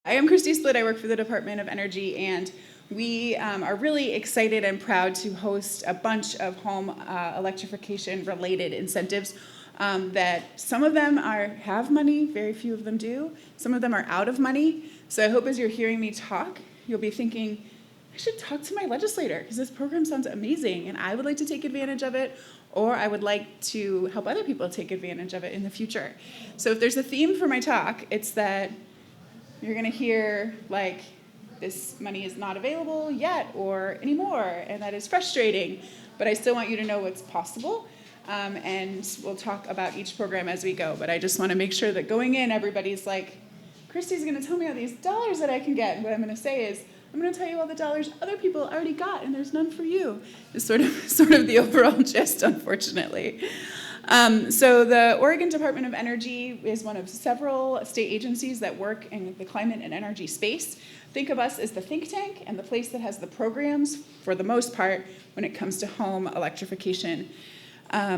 I am Christy Splitt. I work for the Department of Energy, and we are really excited and proud to host a bunch of home electrification-related incentives that some of them have money, very few of them do. Some of them are out of money. So I hope as you're hearing me talk, you'll be thinking, I should talk to my legislator because this program sounds amazing and I would like to take advantage of it, or I would like to help other people take advantage of it in the future. So if there's a theme for my talk, it's that you're going to hear, like, this money is not available yet or anymore, and that is frustrating. But I still want you to know what's possible, and we'll talk about each program as we go. But I just want to make sure that going in, everybody's like, Christy's going to tell me all these dollars that I can get. And what I'm going to say is, I'm going to tell you all the dollars other people already got, and there's none for you. It's sort of the overall gist, unfortunately. So the Oregon Department of Energy is one of several state agencies that work in the climate and energy space. Think of us as the think tank and the place that has the programs, for the most part, when it comes to home electrification. I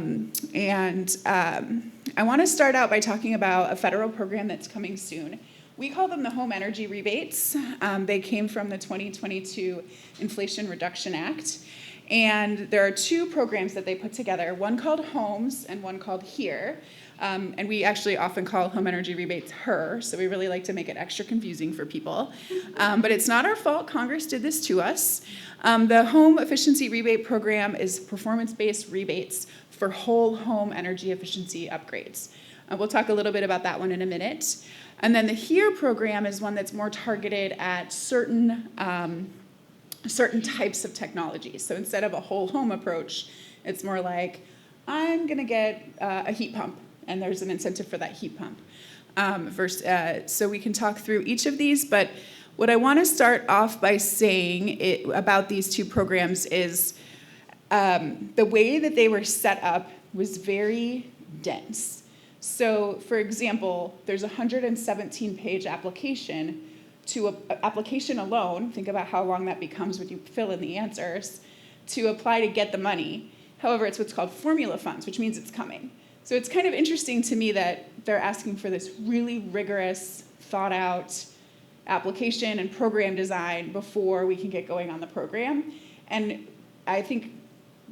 want to start out by talking about a federal program that's coming soon. We call them the Home Energy Rebates. They came from the 2022 Inflation Reduction Act. And there are two programs that they put together, one called HOMES and one called HERE. And we actually often call Home Energy Rebates HER, so we really like to make it extra confusing for people. But it's not our fault. Congress did this to us. The Home Efficiency Rebate Program is performance-based rebates for whole home energy efficiency upgrades. We'll talk a little bit about that one in a minute. And then the HERE program is one that's more targeted at certain types of technologies. So instead of a whole home approach, it's more like, I'm going to get a heat pump, and there's an incentive for that heat pump. So we can talk through each of these, but what I want to start off by saying about these two programs is the way that they were set up was very dense. So, for example, there's a 117-page application. To an application alone, think about how long that becomes when you fill in the answers, to apply to get the money. However, it's what's called formula funds, which means it's coming. So it's kind of interesting to me that they're asking for this really rigorous, thought-out application and program design before we can get going on the program. And I think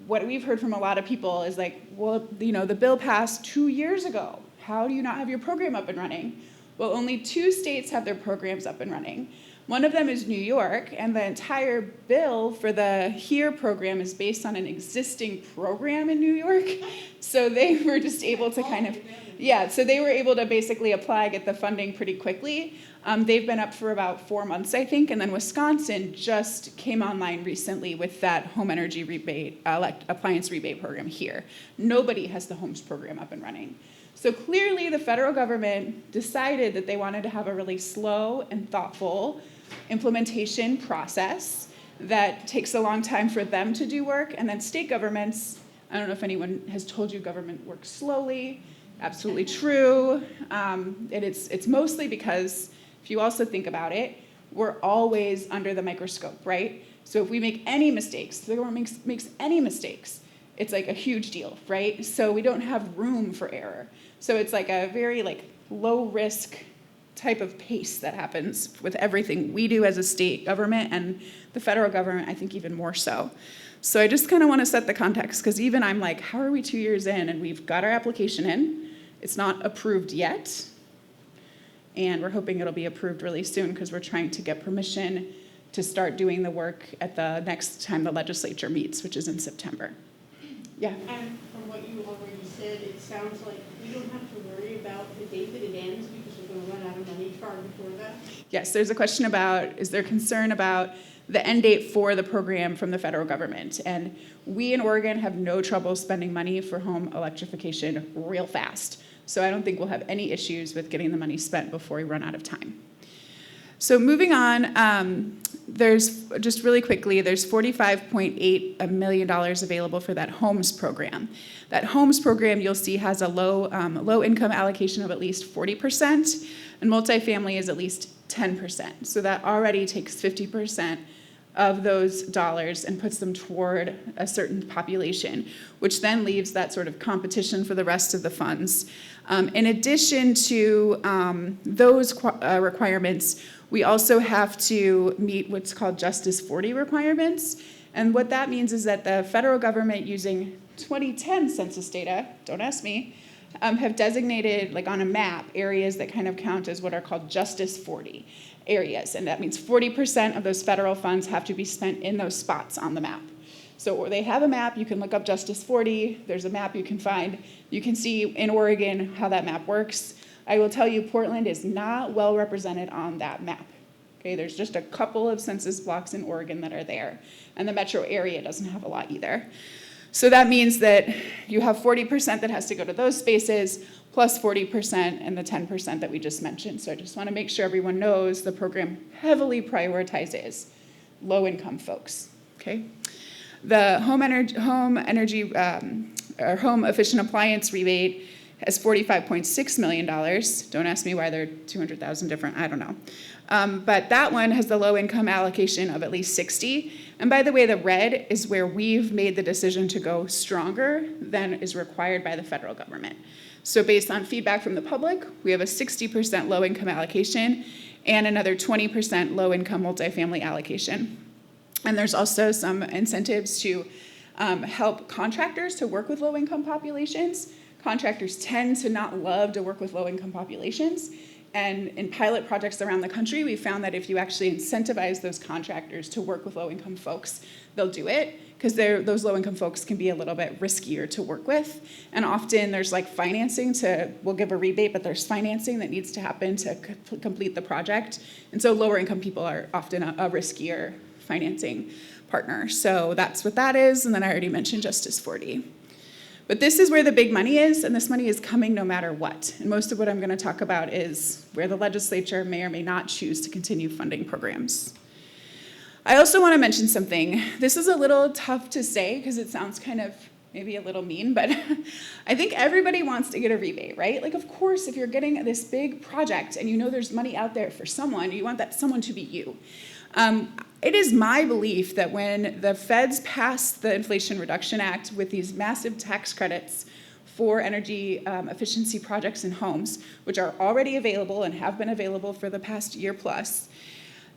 what we've heard from a lot of people is like, well, the bill passed 2 years ago. How do you not have your program up and running? Well, only 2 states have their programs up and running. One of them is New York, and the entire bill for the HERE program is based on an existing program in New York. So they were just able to so they were able to basically apply, get the funding pretty quickly. They've been up for about 4 months, I think, and then Wisconsin just came online recently with that home energy rebate, appliance rebate program here. Nobody has the HOMES program up and running. So clearly the federal government decided that they wanted to have a really slow and thoughtful implementation process that takes a long time for them to do work. And then state governments, I don't know if anyone has told you government works slowly. Absolutely true. And it's mostly because, if you also think about it, we're always under the microscope, right? So if we make any mistakes, the government makes any mistakes, it's like a huge deal, right? So we don't have room for error. So it's like a very low risk type of pace that happens with everything we do as a state government, and the federal government, I think, even more so. So I just kind of want to set the context, because even I'm like, how are we 2 years in and we've got our application in? It's not approved yet, and we're hoping it'll be approved really soon because we're trying to get permission to start doing the work at the next time the legislature meets, which is in September. Yeah. And from what you already said, it sounds like we don't have to worry about the date that it ends because we're going to run out of money far before that. Yes, there's a question about, is there concern about the end date for the program from the federal government? And we in Oregon have no trouble spending money for home electrification real fast. So I don't think we'll have any issues with getting the money spent before we run out of time. So moving on, there's just really quickly, there's $45.8 million available for that HOMES program. That HOMES program, you'll see, has a low income allocation of at least 40%, and multifamily is at least 10%. So that already takes 50% of those dollars and puts them toward a certain population, which then leaves that sort of competition for the rest of the funds. In addition to those requirements, We also have to meet what's called Justice 40 requirements. And what that means is that the federal government, using 2010 census data, don't ask me, have designated, like on a map, areas that kind of count as what are called Justice 40 areas. And that means 40% of those federal funds have to be spent in those spots on the map. So they have a map, you can look up Justice 40, there's a map you can find. You can see in Oregon how that map works. I will tell you, Portland is not well represented on that map. Okay, there's just a couple of census blocks in Oregon that are there, and the metro area doesn't have a lot either. So that means that you have 40% that has to go to those spaces, plus 40% and the 10% that we just mentioned. So I just want to make sure everyone knows the program heavily prioritizes low-income folks. Okay, the home efficient appliance rebate has $45.6 million. Don't ask me why they're 200,000 different, I don't know. But that one has the low income allocation of at least 60. And by the way, the red is where we've made the decision to go stronger than is required by the federal government. So based on feedback from the public, we have a 60% low income allocation and another 20% low income multifamily allocation. And there's also some incentives to help contractors to work with low income populations. Contractors tend to not love to work with low-income populations. And in pilot projects around the country, we found that if you actually incentivize those contractors to work with low-income folks, they'll do it, because those low-income folks can be a little bit riskier to work with. And often there's like financing we'll give a rebate, but there's financing that needs to happen to complete the project. And so lower-income people are often a riskier financing partner. So that's what that is. And then I already mentioned Justice 40. But this is where the big money is, and this money is coming no matter what. And most of what I'm going to talk about is where the legislature may or may not choose to continue funding programs. I also want to mention something. This is a little tough to say because it sounds kind of maybe a little mean, but I think everybody wants to get a rebate, right? Like, of course, if you're getting this big project and you know there's money out there for someone, you want that someone to be you. It is my belief that when the feds passed the Inflation Reduction Act with these massive tax credits for energy efficiency projects in homes, which are already available and have been available for the past year plus,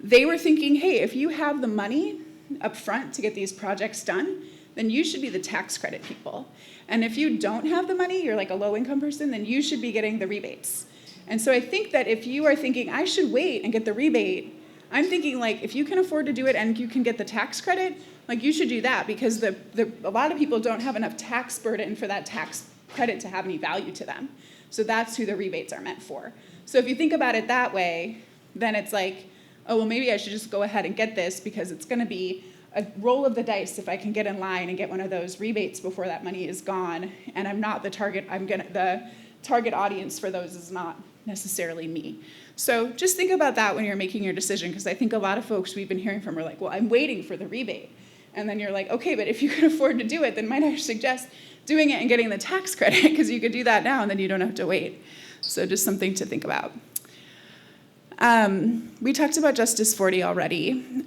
they were thinking, hey, if you have the money up front to get these projects done, then you should be the tax credit people. And if you don't have the money, you're like a low-income person, then you should be getting the rebates. And so I think that if you are thinking, I should wait and get the rebate, I'm thinking, like, if you can afford to do it and you can get the tax credit, like, you should do that, because a lot of people don't have enough tax burden for that tax credit to have any value to them. So that's who the rebates are meant for. So if you think about it that way, then it's like, oh, well, maybe I should just go ahead and get this because it's going to be a roll of the dice if I can get in line and get one of those rebates before that money is gone. And I'm not the target. The target audience for those is not necessarily me. So just think about that when you're making your decision, because I think a lot of folks we've been hearing from are like, well, I'm waiting for the rebate. And then you're like, okay, but if you can afford to do it, then might I suggest doing it and getting the tax credit, because you could do that now and then you don't have to wait. So just something to think about. We talked about Justice 40 already.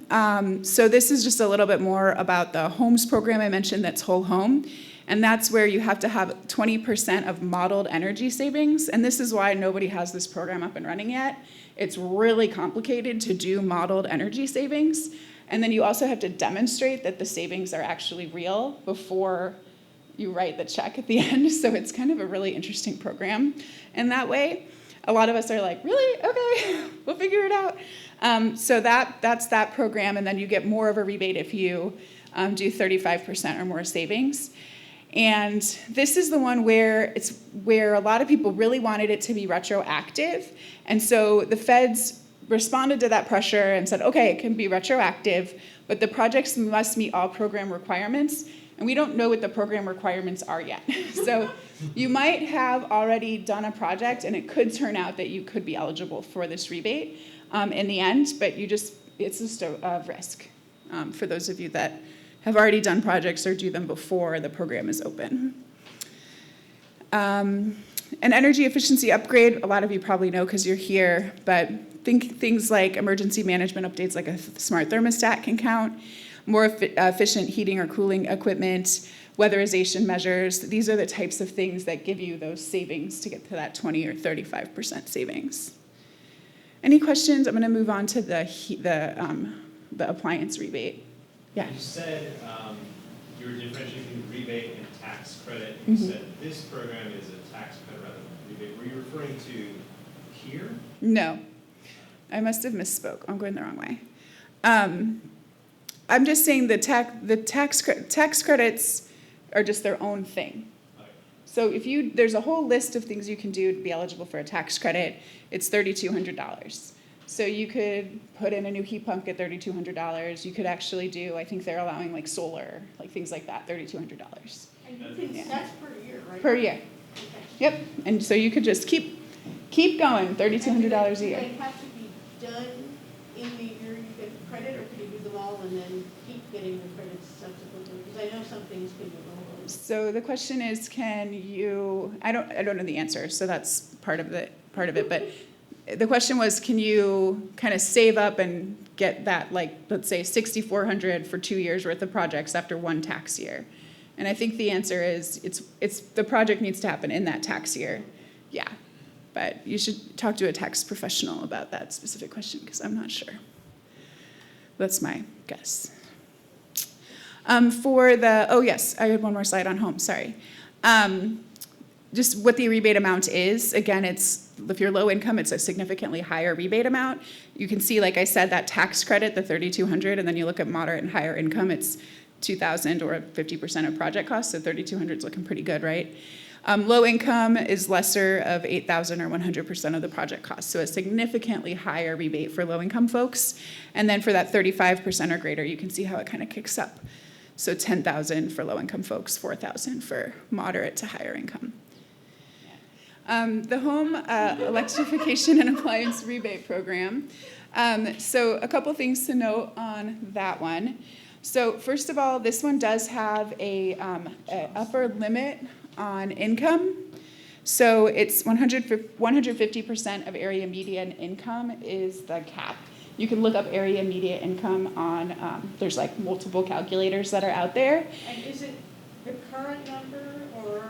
So this is just a little bit more about the homes program I mentioned, that's whole home. And that's where you have to have 20% of modeled energy savings. And this is why nobody has this program up and running yet. It's really complicated to do modeled energy savings. And then you also have to demonstrate that the savings are actually real before you write the check at the end. So it's kind of a really interesting program in that way. A lot of us are like, really? Okay, we'll figure it out. So that's that program. And then you get more of a rebate if you do 35% or more savings. And this is the one where a lot of people really wanted it to be retroactive. And so the feds responded to that pressure and said, okay, it can be retroactive, but the projects must meet all program requirements. And we don't know what the program requirements are yet. So you might have already done a project and it could turn out that you could be eligible for this rebate in the end, but it's just a risk for those of you that have already done projects or do them before the program is open. An energy efficiency upgrade, a lot of you probably know because you're here, but think things like emergency management updates like a smart thermostat can count, more efficient heating or cooling equipment, weatherization measures. These are the types of things that give you those savings to get to that 20 or 35% savings. Any questions? I'm going to move on to the appliance rebate. Yeah. You said you were differentiating rebate and tax credit. You said this program is a tax credit rather than rebate. Were you referring to here? No, I must have misspoke. I'm going the wrong way. I'm just saying the tax credits are just their own thing. Okay. So there's a whole list of things you can do to be eligible for a tax credit. It's $3,200. So you could put in a new heat pump, get $3,200. You could actually do, I think they're allowing like solar, like things like that, $3,200. And you think that's per year, right? Per year. Okay. Yep. And so you could just keep going, $3,200 a year. Do they have to be done in the year you get the credit, or can you do them all and then keep getting the credits subsequently? Because I know some things can be wrong. So the question is, can you? I don't know the answer. So that's part of it. But the question was, can you kind of save up and get that, like, let's say $6,400 for 2 years worth of projects after one tax year? And I think the answer is it's the project needs to happen in that tax year. Yeah. But you should talk to a tax professional about that specific question, because I'm not sure. That's my guess. Yes, I had one more slide on home, sorry. Just what the rebate amount is. Again, if you're low income, it's a significantly higher rebate amount. You can see, like I said, that tax credit, the $3,200, and then you look at moderate and higher income, it's $2,000 or 50% of project costs, so $3,200 is looking pretty good, right? Low income is lesser of $8,000 or 100% of the project cost, so a significantly higher rebate for low income folks. And then for that 35% or greater, you can see how it kind of kicks up. So $10,000 for low income folks, $4,000 for moderate to higher income. The Home Electrification and Appliance Rebate Program. So a couple things to note on that one. So first of all, this one does have a upper limit on income. So it's 150% of area median income is the cap. You can look up area median income on, there's like multiple calculators that are out there. And is it the current number or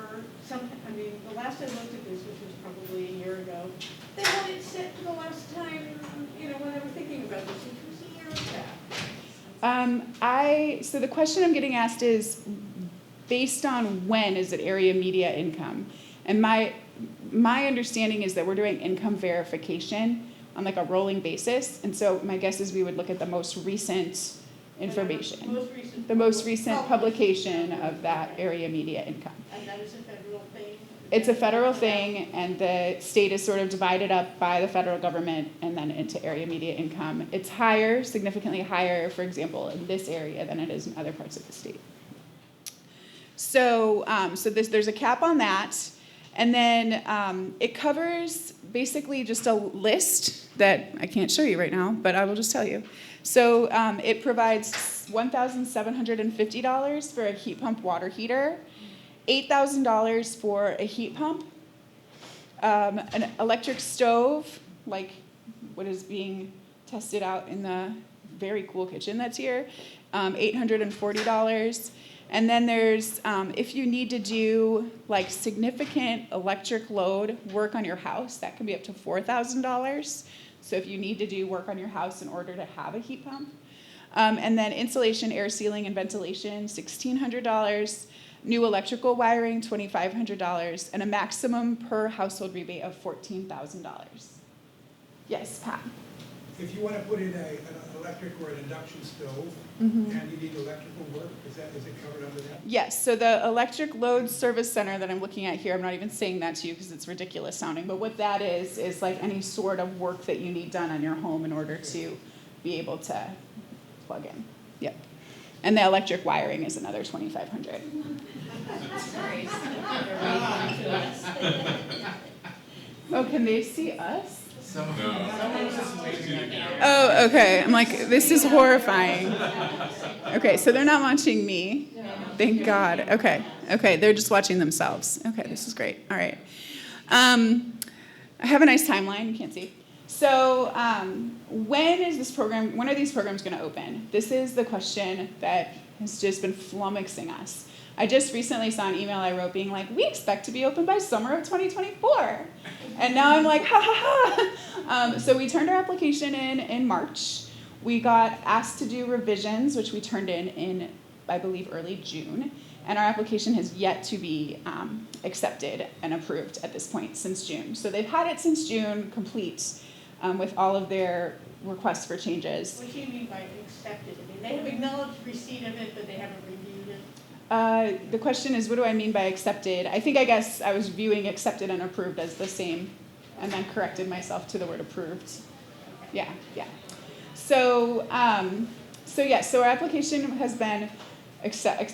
something? I mean, the last I looked at this, which was probably a year ago, they had it set for the last time, when they were thinking about this, which was a year back. So the question I'm getting asked is, based on when is it area media income? And my understanding is that we're doing income verification on like a rolling basis. And so my guess is we would look at the most recent information. The most recent publication of that area media income. And that is a federal thing? It's a federal thing, and the state is sort of divided up by the federal government and then into area media income. It's higher, significantly higher, for example, in this area than it is in other parts of the state. So, there's a cap on that, and then it covers basically just a list that I can't show you right now, but I will just tell you. So it provides $1,750 for a heat pump water heater, $8,000 for a heat pump, an electric stove, like what is being tested out in the very cool kitchen that's here, $840. And then there's, if you need to do like significant electric load work on your house, that can be up to $4,000. So if you need to do work on your house in order to have a heat pump. And then insulation, air sealing, and ventilation, $1,600. New electrical wiring, $2,500. And a maximum per household rebate of $14,000. Yes, Pat? If you want to put in an electric or an induction stove, Mm-hmm. and you need electrical work, is it covered under that? Yes, so the electric load service center that I'm looking at here, I'm not even saying that to you because it's ridiculous sounding, but what that is like any sort of work that you need done on your home in order to be able to plug in. Yep. And the electric wiring is another $2,500. Oh, can they see us? Oh, okay. I'm like, this is horrifying. Okay, so they're not watching me. Thank God. Okay, they're just watching themselves. Okay, this is great. All right. I have a nice timeline. You can't see. So when are these programs going to open? This is the question that has just been flummoxing us. I just recently saw an email I wrote being like, we expect to be open by summer of 2024. And now I'm like, ha ha ha. So we turned our application in March. We got asked to do revisions, which we turned in, I believe, early June. And our application has yet to be accepted and approved at this point since June. So they've had it since June, complete, with all of their requests for changes. What do you mean by accepted? I mean, they have acknowledged receipt of it, but they haven't reviewed it. The question is, what do I mean by accepted? I guess I was viewing accepted and approved as the same, and then corrected myself to the word approved. Yeah. So our application has been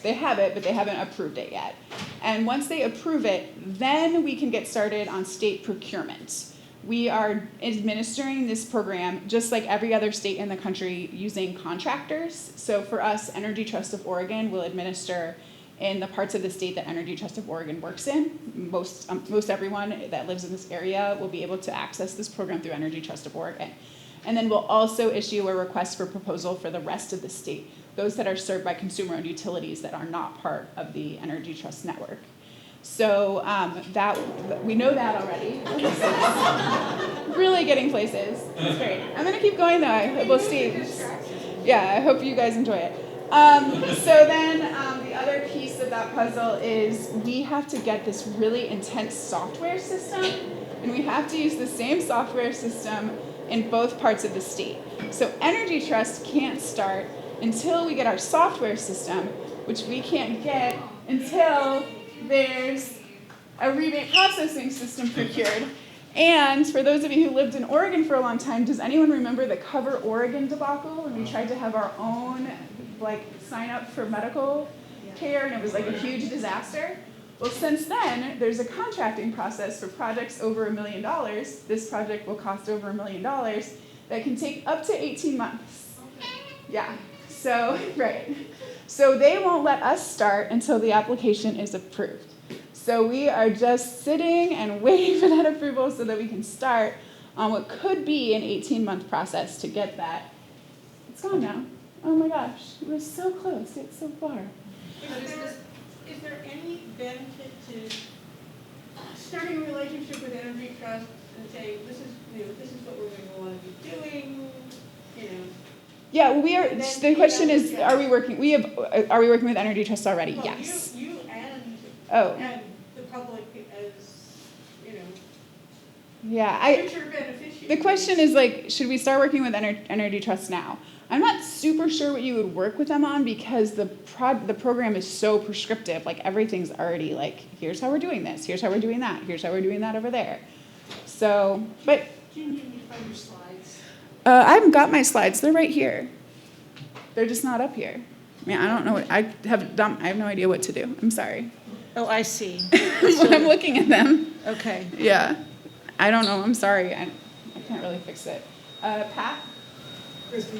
they have it, but they haven't approved it yet. And once they approve it, then we can get started on state procurement. We are administering this program just like every other state in the country using contractors. So for us, Energy Trust of Oregon will administer in the parts of the state that Energy Trust of Oregon works in. Most everyone that lives in this area will be able to access this program through Energy Trust of Oregon. And then we'll also issue a request for proposal for the rest of the state, those that are served by consumer-owned utilities that are not part of the Energy Trust network. So that we know that already. Really getting places. It's great. I'm gonna keep going though. We'll see. Yeah, I hope you guys enjoy it. So then the other piece of that puzzle is we have to get this really intense software system, and we have to use the same software system in both parts of the state. So Energy Trust can't start until we get our software system, which we can't get until there's a rebate processing system procured. And for those of you who lived in Oregon for a long time, does anyone remember the Cover Oregon debacle when we tried to have our own sign up for medical care and it was like a huge disaster? Well, since then, there's a contracting process for projects over $1 million. This project will cost over $1 million. That can take up to 18 months. Yeah, so, right. So they won't let us start until the application is approved. So we are just sitting and waiting for that approval so that we can start on what could be an 18-month process to get that. It's gone now. Oh my gosh, it was so close, yet so far. Is there any benefit to starting a relationship with Energy Trust and saying, this is what we're going to want to be doing, Yeah, well, we are. The question is, are we working? Are we working with Energy Trust already? Well, yes. You and the public as Yeah, future beneficiaries. The question is should we start working with Energy Trust now? I'm not super sure what you would work with them on because the program is so prescriptive. Everything's already here's how we're doing this, here's how we're doing that, here's how we're doing that over there. So, but Do you need me to find your slides? I haven't got my slides. They're right here. They're just not up here. I mean, I don't know. I have no idea what to do. I'm sorry. Oh, I see. I'm looking at them. Okay. Yeah. I don't know. I'm sorry. I can't really fix it. Pat? Christy,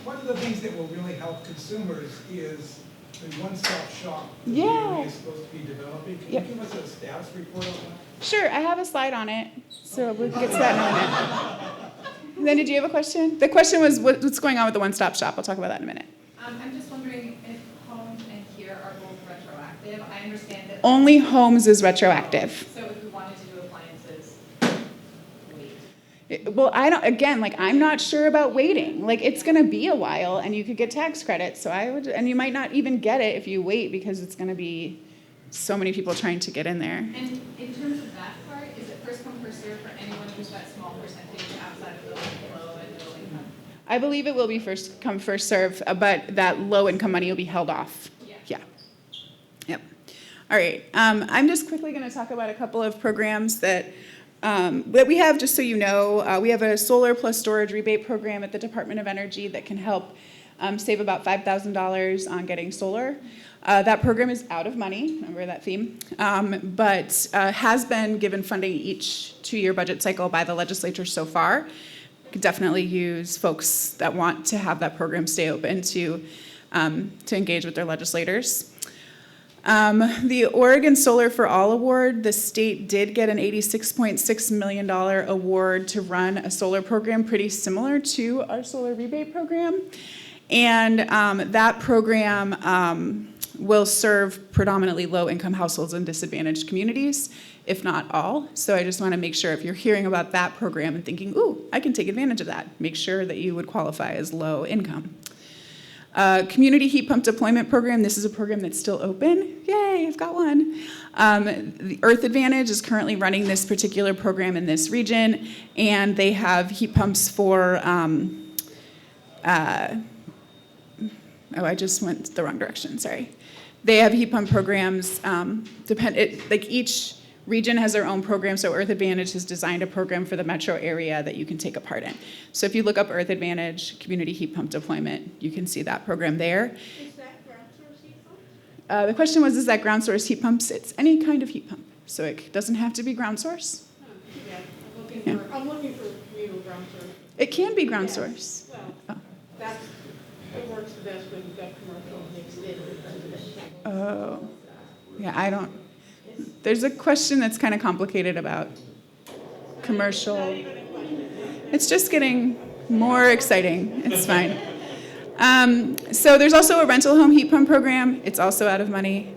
one of the things that will really help consumers is the one-stop shop that the area is supposed to be developing. Can you give us a status report on that? Sure, I have a slide on it, so we'll get to that in a minute. Then did you have a question? The question was what's going on with the one-stop shop. I'll talk about that in a minute. I'm just wondering if homes and here are both retroactive. I understand that. Only homes is retroactive. So if we wanted to do appliances, wait. Well, I'm not sure about waiting. It's going to be a while, and you could get tax credits. So and you might not even get it if you wait because it's going to be so many people trying to get in there. And in terms of that part, is it first come, first served for anyone who's that small percentage outside of the low and middle income? I believe it will be first come, first serve, but that low income money will be held off. Yeah. Yep. All right. I'm just quickly going to talk about a couple of programs that we have, just so you know. We have a solar plus storage rebate program at the Department of Energy that can help save about $5,000 on getting solar. That program is out of money, remember that theme, but has been given funding each 2-year budget cycle by the legislature so far. Could definitely use folks that want to have that program stay open to engage with their legislators. The Oregon Solar for All Award, the state did get an $86.6 million award to run a solar program pretty similar to our solar rebate program. And that program will serve predominantly low-income households in disadvantaged communities. if not all. So I just want to make sure if you're hearing about that program and thinking, ooh, I can take advantage of that, make sure that you would qualify as low income. Community heat pump deployment program. This is a program that's still open. Yay, I've got one. The Earth Advantage is currently running this particular program in this region, and they have heat pumps for, I just went the wrong direction, sorry. They have heat pump programs, like each region has their own program, so Earth Advantage has designed a program for the metro area that you can take a part in. So if you look up Earth Advantage, community heat pump deployment, you can see that program there. Is that ground source heat pump? The question was, is that ground source heat pumps? It's any kind of heat pump, so it doesn't have to be ground source. Oh, yeah, I'm looking for communal ground source. It can be ground Yes. source. Well, it works the best when you've got commercial mixed in with residential. Oh, yeah, there's a question that's kind of complicated about commercial. It's just getting more exciting. It's fine. So there's also a rental home heat pump program. It's also out of money.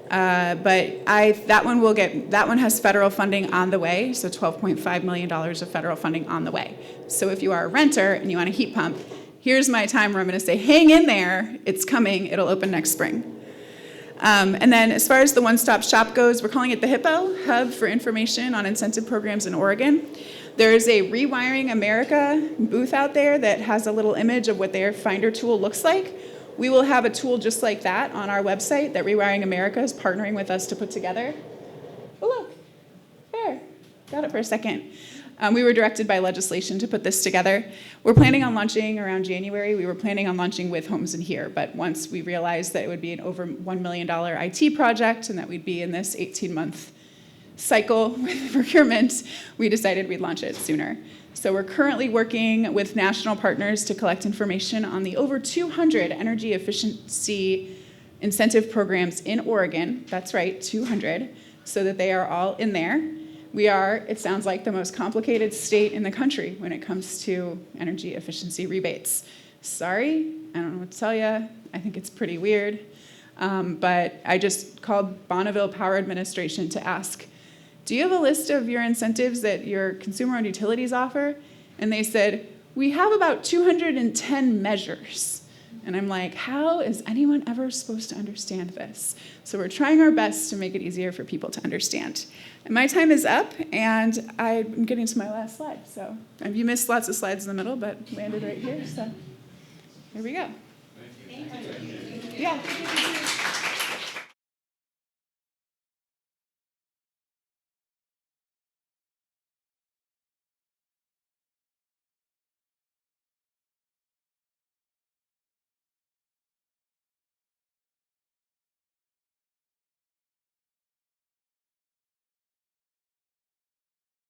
But that one has federal funding on the way, so $12.5 million of federal funding on the way. So if you are a renter and you want a heat pump, here's my time where I'm going to say, hang in there, it's coming, it'll open next spring. And then as far as the one-stop shop goes, we're calling it the HIPPO, Hub for Information on Incentive Programs in Oregon. There is a Rewiring America booth out there that has a little image of what their Finder tool looks like. We will have a tool just like that on our website that Rewiring America is partnering with us to put together. Oh, look, there, got it for a second. We were directed by legislation to put this together. We're planning on launching around January. We were planning on launching with Homes in Here, but once we realized that it would be an over $1 million IT project and that we'd be in this 18-month cycle with procurement, we decided we'd launch it sooner. So we're currently working with national partners to collect information on the over 200 energy efficiency incentive programs in Oregon. That's right, 200, so that they are all in there. We are, it sounds like, the most complicated state in the country when it comes to energy efficiency rebates. Sorry, I don't know what to tell you. I think it's pretty weird. But I just called Bonneville Power Administration to ask, do you have a list of your incentives that your consumer-owned utilities offer? And they said, we have about 210 measures. And I'm like, how is anyone ever supposed to understand this? So we're trying our best to make it easier for people to understand. And my time is up, and I'm getting to my last slide. So you missed lots of slides in the middle, but landed right here. So here we go. Thank you. Yeah.